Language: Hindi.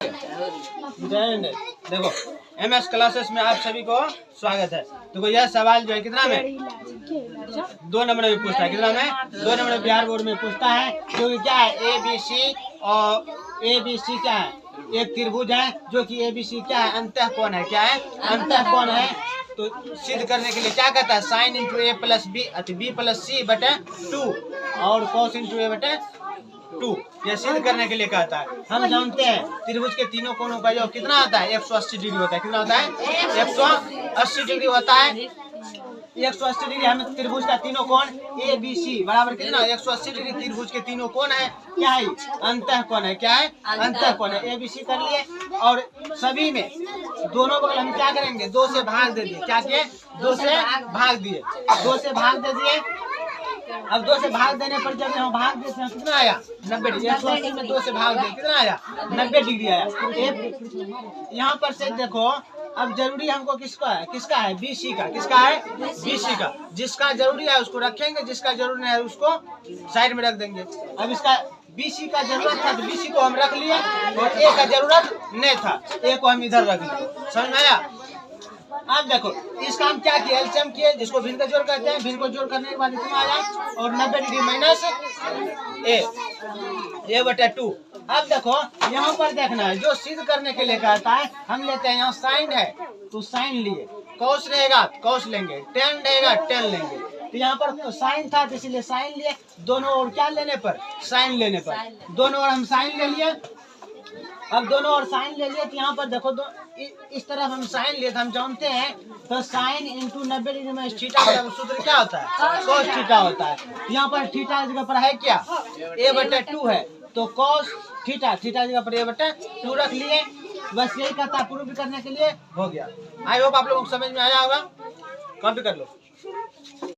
जय हिंद। देखो MS क्लासेस में आप सभी को स्वागत है। देखो यह सवाल जो है कितना में 2 नंबर में पूछता है, कितना में 2 नंबर में बिहार बोर्ड में पूछता है। क्योंकि क्या है ABC और ABC क्या है, एक त्रिभुज है जो कि ABC क्या है, अंतःकोण है। क्या है, अंतःकोण है। तो सिद्ध करने के लिए क्या कहता है, sine into A plus B अति B प्लस C बटे 2 और कॉस इंटू A बटे 2, यह सिद्ध करने के लिए कहता है। हम जानते हैं त्रिभुज के तीनों कोणों का योग कितना होता है, 180 डिग्री होता है। कितना होता है, 180 डिग्री होता है। 180 डिग्री हमें त्रिभुज का तीनों कोण ABC बराबर कितना, 180 डिग्री त्रिभुज के तीनों कोण है। क्या है, अंतःकोण है। क्या है, अंतःकोण है। ABC कर लिए और सभी में दोनों बगल हम क्या करेंगे, 2 से भाग दे दिए। क्या किए, 2 से भाग दिए। 2 से भाग दे दिए। अब 2 से भाग देने पर जब यहाँ भाग देते हैं कितना आया, 90 डिग्री। 180 में 2 से भाग दे कितना आया, 90 डिग्री आया। यहाँ पर से देखो, अब जरूरी हमको किसका है, किसका है, BC का। किसका है, BC का। जिसका जरूरी है उसको रखेंगे, जिसका जरूरी नहीं है उसको साइड में रख देंगे। अब इसका BC का जरूरत था तो BC को हम रख लिए और A का जरूरत नहीं था, A को हम इधर रख दिए। समझ में आया। अब देखो इसका हम क्या किए, एलसीएम किए, जिसको भिन्न का जोड़ कहते हैं। भिन्न को जोड़ करने के बाद इतना आया और 90 डिग्री माइनस A बटे 2। अब देखो यहाँ पर देखना है, जो सिद्ध करने के लिए कहता है हम लेते हैं, यहाँ साइन है तो साइन लिए, कॉस रहेगा कॉस लेंगे, टेन रहेगा टेन लेंगे। तो यहाँ पर साइन था तो इसलिए साइन लिए, दोनों ओर क्या लेने पर, साइन लेने पर। दोनों ओर हम साइन ले लिए। अब दोनों ओर साइन ले लिए तो यहाँ पर देखो इस तरफ हम साइन लिए, हम जानते हैं तो साइन इंटू 90 डिग्री में थीटा का सूत्र क्या होता है, कॉस थीटा होता है। यहाँ पर थीटा जगह पर है क्या, A बटे 2 है तो कॉस थीटा, थीटा जगह पर A बटे 2 रख लिए। बस यही कहता है, प्रूफ करने के लिए हो गया। आई होप आप लोगों को समझ में आया होगा। कॉपी कर लो।